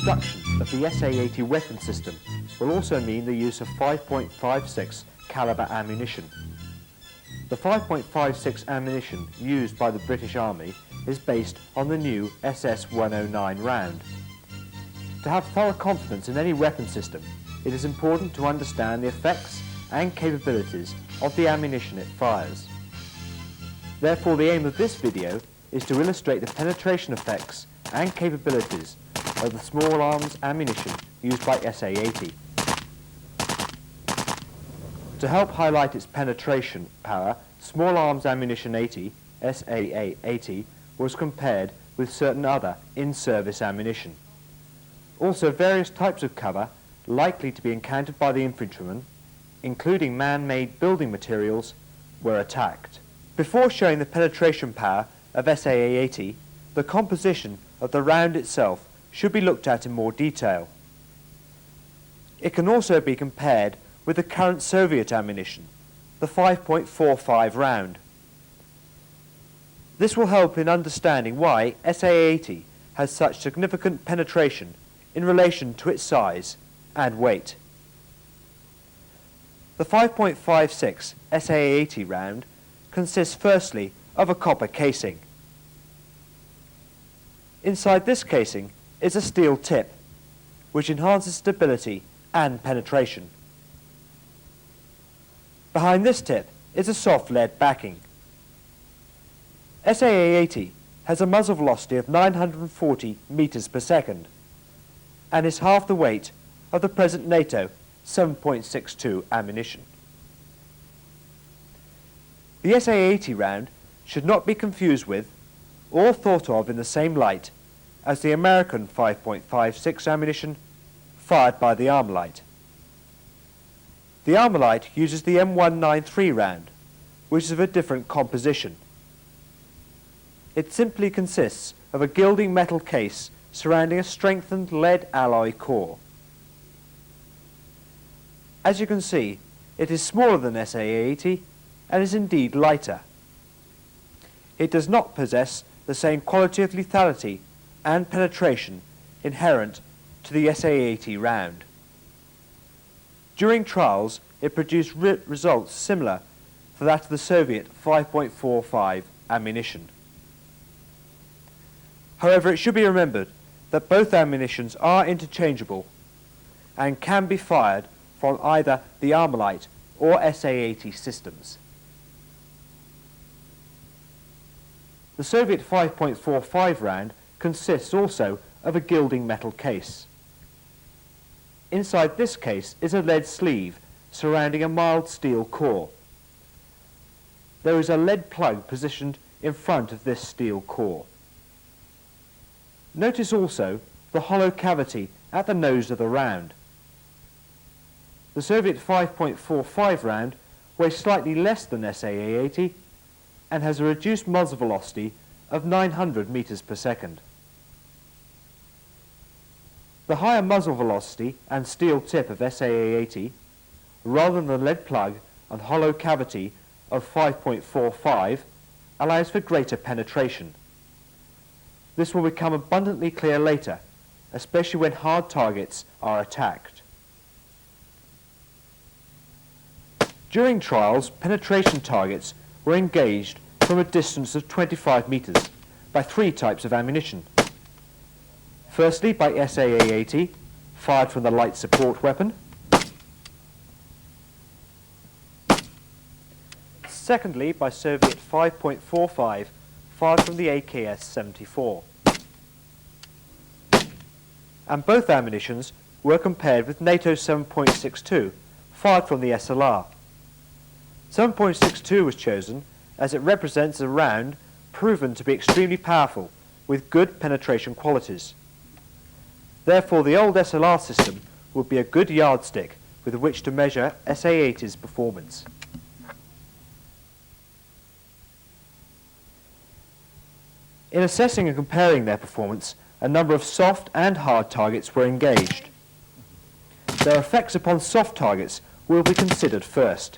introduction of the SA-80 weapon system will also mean the use of 5.56 caliber ammunition. The 5.56 ammunition used by the British Army is based on the new SS-109 round. To have thorough confidence in any weapon system, it is important to understand the effects and capabilities of the ammunition it fires. Therefore, the aim of this video is to illustrate the penetration effects and capabilities of the small arms ammunition used by SA-80. To help highlight its penetration power, small arms ammunition 80, SA-80, was compared with certain other in-service ammunition. Also, various types of cover likely to be encountered by the infantrymen, including man-made building materials, were attacked. Before showing the penetration power of SA-80, the composition of the round itself should be looked at in more detail. It can also be compared with the current Soviet ammunition, the 5.45 round. This will help in understanding why SA-80 has such significant penetration in relation to its size and weight. The 5.56 SA-80 round consists firstly of a copper casing. Inside this casing is a steel tip, which enhances stability and penetration. Behind this tip is a soft lead backing. SA-80 has a muzzle velocity of 940 meters per second and is half the weight of the present NATO 7.62 ammunition. The SA-80 round should not be confused with or thought of in the same light as the American 5.56 ammunition fired by the Armalite. The Armalite uses the M193 round, which is of a different composition. It simply consists of a gilding metal case surrounding a strengthened lead alloy core. As you can see, it is smaller than SA-80 and is indeed lighter. It does not possess the same quality of lethality and penetration inherent to the SA-80 round. During trials, it produced results similar to that of the Soviet 5.45 ammunition. However, it should be remembered that both ammunitions are interchangeable and can be fired from either the Armalite or SA-80 systems. The Soviet 5.45 round consists also of a gilding metal case. Inside this case is a lead sleeve surrounding a mild steel core. There is a lead plug positioned in front of this steel core. Notice also the hollow cavity at the nose of the round. The Soviet 5.45 round weighs slightly less than SA-80 and has a reduced muzzle velocity of 900 meters per second. The higher muzzle velocity and steel tip of SA-80, rather than the lead plug and hollow cavity of 5.45, allows for greater penetration. This will become abundantly clear later, especially when hard targets are attacked. During trials, penetration targets were engaged from a distance of 25 meters by three types of ammunition. Firstly, by SA-80, fired from the light support weapon. Secondly, by Soviet 5.45, fired from the AKS-74. And both ammunitions were compared with NATO 7.62, fired from the SLR. 7.62 was chosen as it represents a round proven to be extremely powerful with good penetration qualities. Therefore, the old SLR system would be a good yardstick with which to measure SA-80's performance. In assessing and comparing their performance, a number of soft and hard targets were engaged. Their effects upon soft targets will be considered first.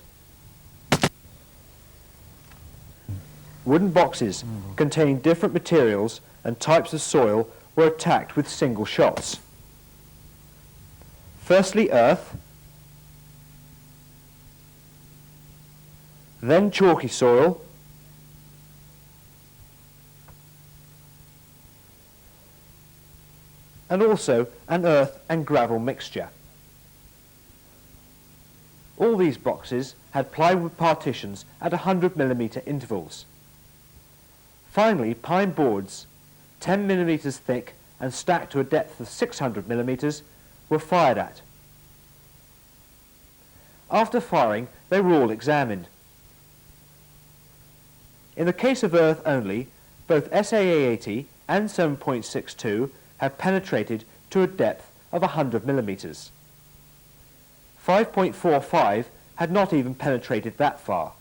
Wooden boxes containing different materials and types of soil were attacked with single shots. Firstly earth, then chalky soil, and also an earth and gravel mixture. All these boxes had plywood partitions at 100mm intervals. Finally, pine boards, 10mm thick and stacked to a depth of 600mm, were fired at. After firing, they were all examined. In the case of earth only, both SAA-80 and 7.62 have penetrated to a depth of 100mm. 5.45 had not even penetrated that far.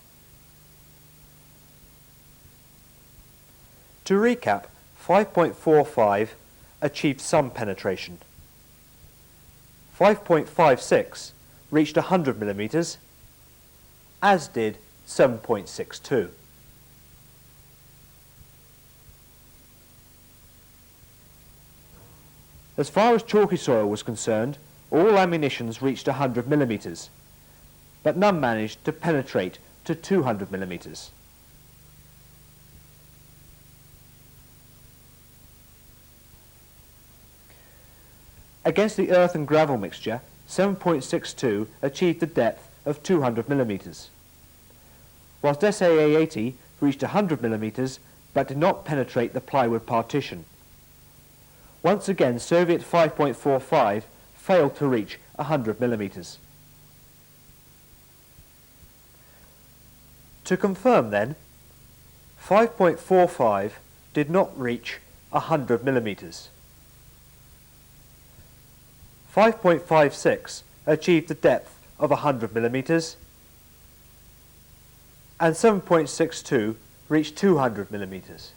To recap, 5.45 achieved some penetration. 5.56 reached 100mm, as did 7.62. As far as chalky soil was concerned, all ammunitions reached 100mm, but none managed to penetrate to 200mm. Against the earth and gravel mixture, 7.62 achieved the depth of 200mm, whilst SAA-80 reached 100mm but did not penetrate the plywood partition. Once again, Soviet 5.45 failed to reach 100mm. To confirm then, 5.45 did not reach 100mm. 5.56 achieved the depth of 100mm, and 7.62 reached 200mm.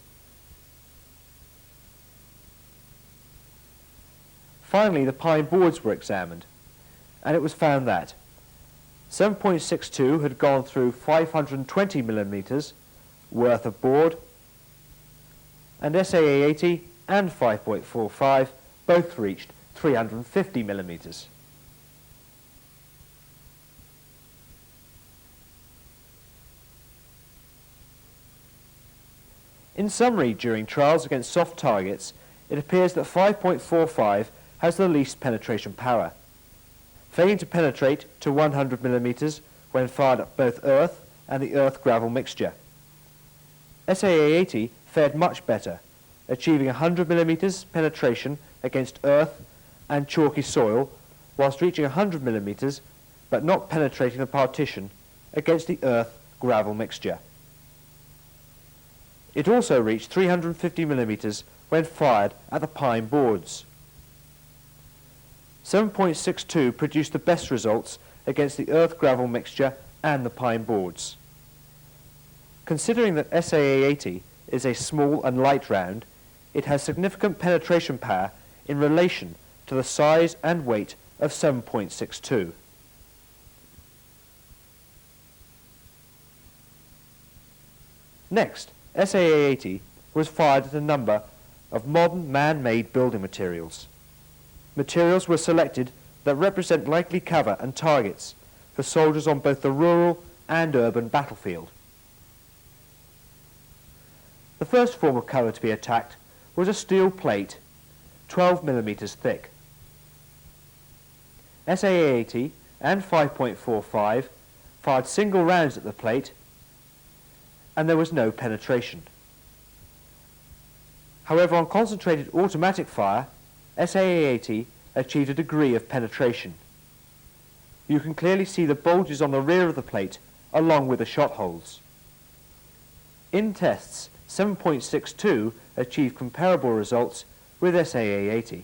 Finally, the pine boards were examined, and it was found that 7.62 had gone through 520mm worth of board, and SAA-80 and 5.45 both reached 350mm. In summary, during trials against soft targets, it appears that 5.45 has the least penetration power, failing to penetrate to 100mm when fired at both earth and the earth-gravel mixture. SAA-80 fared much better, achieving 100mm penetration against earth and chalky soil, whilst reaching 100mm but not penetrating the partition against the earth-gravel mixture. It also reached 350mm when fired at the pine boards. 7.62 produced the best results against the earth-gravel mixture and the pine boards. Considering that SAA-80 is a small and light round, it has significant penetration power in relation to the size and weight of 7.62. Next, SAA-80 was fired at a number of modern man-made building materials. Materials were selected that represent likely cover and targets for soldiers on both the rural and urban battlefield. The first form of cover to be attacked was a steel plate 12mm thick. SAA-80 and 5.45 fired single rounds at the plate, and there was no penetration. However, on concentrated automatic fire, SAA-80 achieved a degree of penetration. You can clearly see the bulges on the rear of the plate along with the shot holes. In tests, 7.62 achieved comparable results with SAA-80.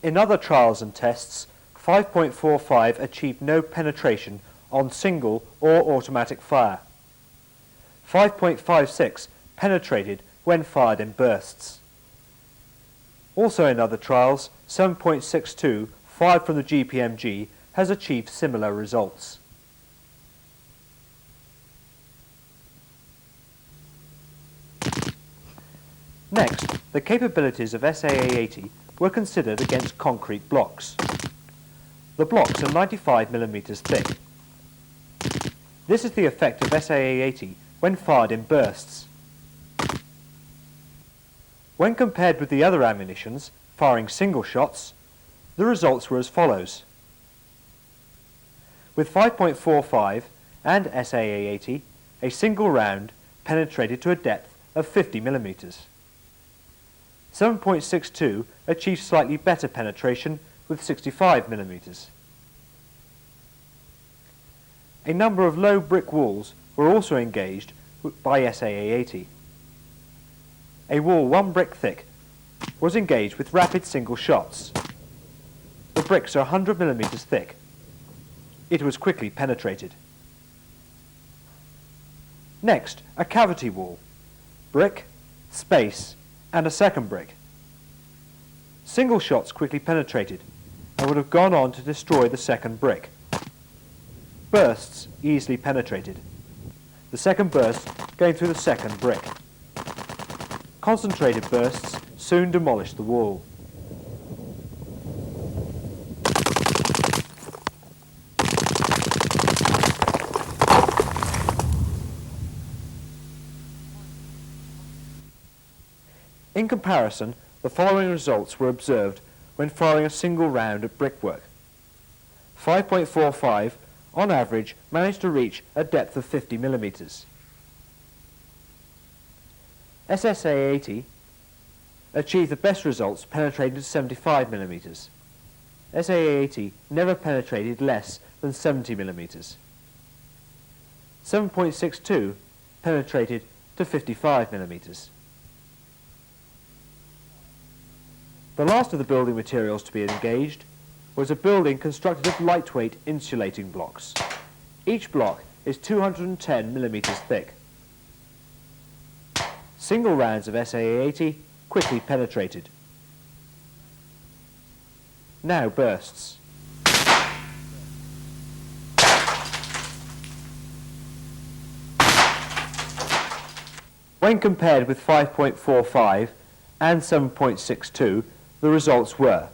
In other trials and tests, 5.45 achieved no penetration on single or automatic fire. 5.56 penetrated when fired in bursts. Also in other trials, 7.62 fired from the GPMG has achieved similar results. Next, the capabilities of SAA-80 were considered against concrete blocks. The blocks are 95 mm thick. This is the effect of SAA-80 when fired in bursts. When compared with the other ammunitions, firing single shots, the results were as follows. With 5.45 and SAA-80, a single round penetrated to a depth of 50 mm. 7.62 achieved slightly better penetration with 65 mm. A number of low brick walls were also engaged by SAA-80. A wall 1 brick thick was engaged with rapid single shots. The bricks are 100 mm thick. It was quickly penetrated. Next, a cavity wall, brick, space, and a second brick. Single shots quickly penetrated and would have gone on to destroy the second brick. Bursts easily penetrated, the second burst going through the second brick. Concentrated bursts soon demolished the wall. In comparison, the following results were observed when firing a single round at brickwork. 5.45 on average managed to reach a depth of 50 mm. SSA-80 achieved the best results penetrating to 75 mm. SAA-80 never penetrated less than 70 mm. 7.62 penetrated to 55 mm. The last of the building materials to be engaged was a building constructed of lightweight insulating blocks. Each block is 210 mm thick. Single rounds of SAA-80 quickly penetrated. Now bursts. When compared with 5.45 and 7.62, the results were: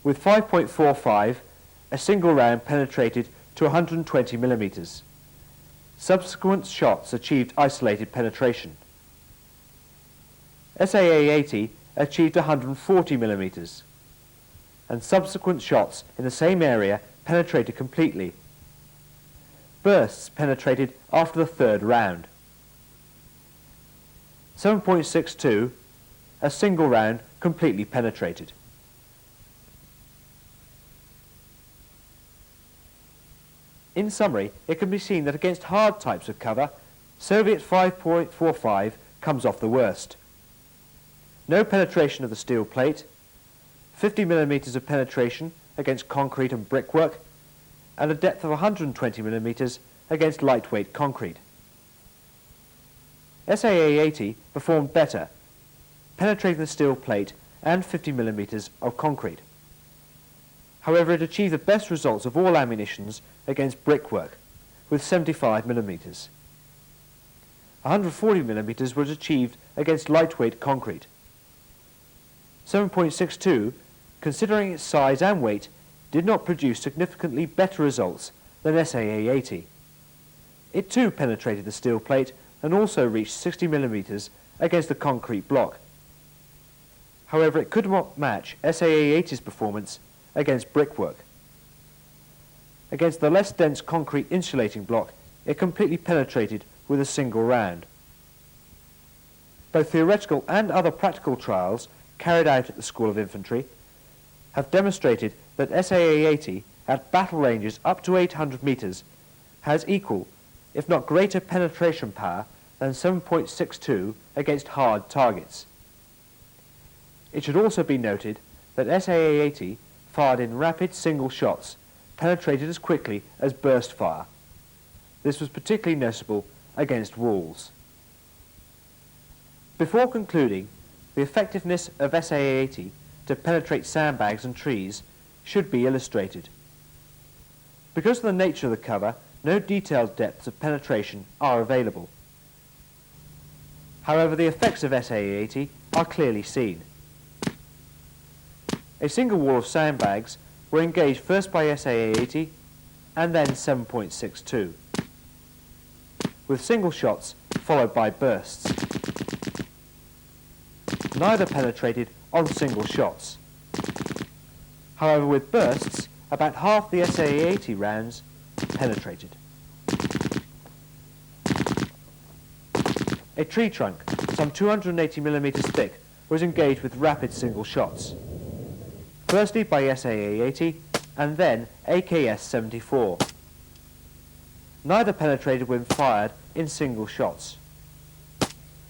with 5.45, a single round penetrated to 120 mm. Subsequent shots achieved isolated penetration. SAA-80 achieved 140 mm, and subsequent shots in the same area penetrated completely. Bursts penetrated after the third round. 7.62, a single round completely penetrated. In summary, it can be seen that against hard types of cover, Soviet 5.45 comes off the worst. No penetration of the steel plate, 50 mm of penetration against concrete and brickwork, and a depth of 120 mm against lightweight concrete. SAA-80 performed better, penetrating the steel plate and 50 mm of concrete. However, it achieved the best results of all ammunitions against brickwork, with 75 mm. 140 mm was achieved against lightweight concrete. 7.62, considering its size and weight, did not produce significantly better results than SAA-80. It too penetrated the steel plate and also reached 60 mm against the concrete block. However, it could not match SAA-80's performance against brickwork. Against the less dense concrete insulating block, it completely penetrated with a single round. Both theoretical and other practical trials carried out at the School of Infantry have demonstrated that SAA-80 at battle ranges up to 800 metres has equal, if not greater, penetration power than 7.62 against hard targets. It should also be noted that SAA-80 fired in rapid single shots penetrated as quickly as burst fire. This was particularly noticeable against walls. Before concluding, the effectiveness of SAA-80 to penetrate sandbags and trees should be illustrated. Because of the nature of the cover, no detailed depths of penetration are available. However, the effects of SAA-80 are clearly seen. A single wall of sandbags were engaged first by SAA-80 and then 7.62, with single shots followed by bursts. Neither penetrated on single shots. However, with bursts, about half the SAA-80 rounds penetrated. A tree trunk, some 280 millimeters thick, was engaged with rapid single shots, firstly by SAA-80 and then AKS-74. Neither penetrated when fired in single shots.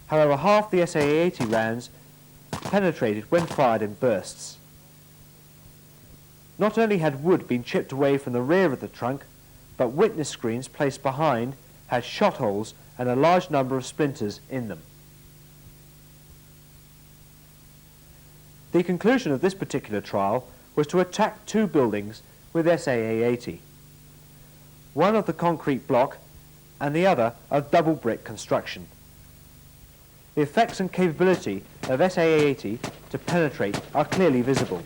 However, half the SAA-80 rounds penetrated when fired in bursts. Not only had wood been chipped away from the rear of the trunk, but witness screens placed behind had shot holes and a large number of splinters in them. The conclusion of this particular trial was to attack two buildings with SAA-80, one of the concrete block and the other of double brick construction. The effects and capability of SAA-80 to penetrate are clearly visible.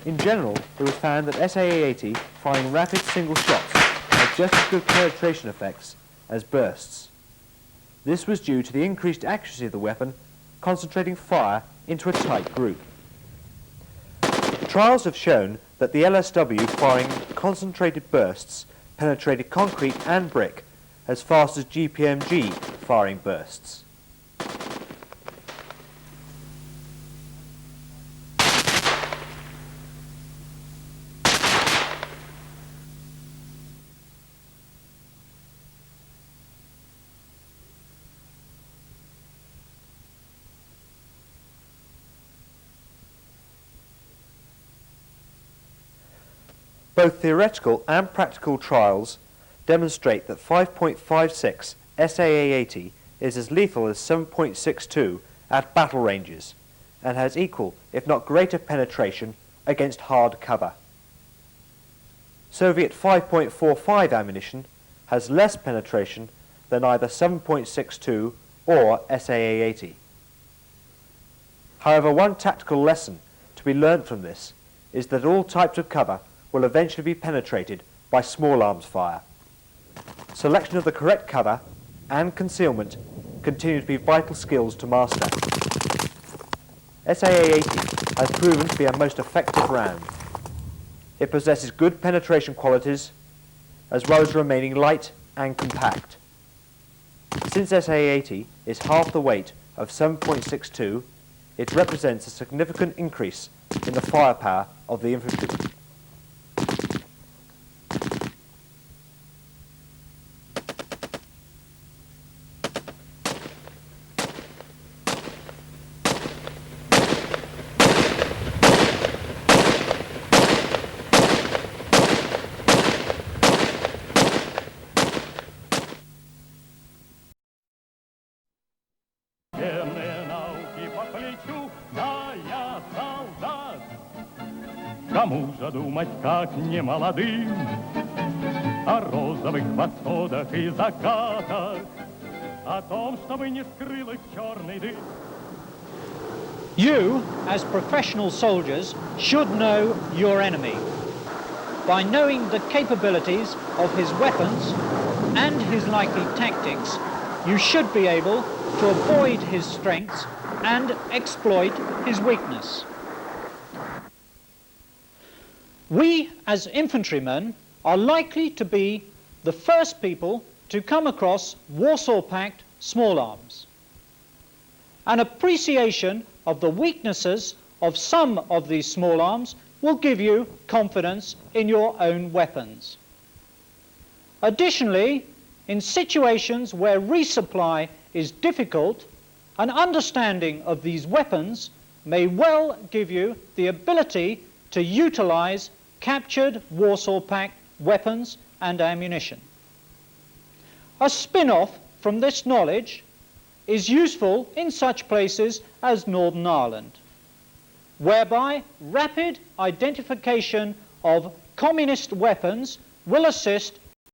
In general, it was found that SAA-80 firing rapid single shots had just as good penetration effects as bursts. This was due to the increased accuracy of the weapon concentrating fire into a tight group. Trials have shown that the LSW firing concentrated bursts penetrated concrete and brick as fast as GPMG firing bursts. Both theoretical and practical trials demonstrate that 5.56 SAA-80 is as lethal as 7.62 at battle ranges and has equal, if not greater, penetration against hard cover. Soviet 5.45 ammunition has less penetration than either 7.62 or SAA-80. However, one tactical lesson to be learnt from this is that all types of cover will eventually be penetrated by small arms fire. Selection of the correct cover and concealment continue to be vital skills to master. SAA-80 has proven to be a most effective round. It possesses good penetration qualities as well as remaining light and compact. Since SAA-80 is half the weight of 7.62, it represents a significant increase in the firepower of the infantryman. Кому же думать, как не молодым, о розовых восходах и закатах, о том, чтобы не скрыл их черный дым. You, as professional soldiers, should know your enemy. By knowing the capabilities of his weapons and his likely tactics, you should be able to avoid his strengths and exploit his weakness. We, as infantrymen, are likely to be the first people to come across Warsaw Pact small arms. An appreciation of the weaknesses of some of these small arms will give you confidence in your own weapons. Additionally, in situations where resupply is difficult, an understanding of these weapons may well give you the ability to utilize captured Warsaw Pact weapons and ammunition. A spin-off from this knowledge is useful in such places as Northern Ireland, whereby rapid identification of communist weapons will assist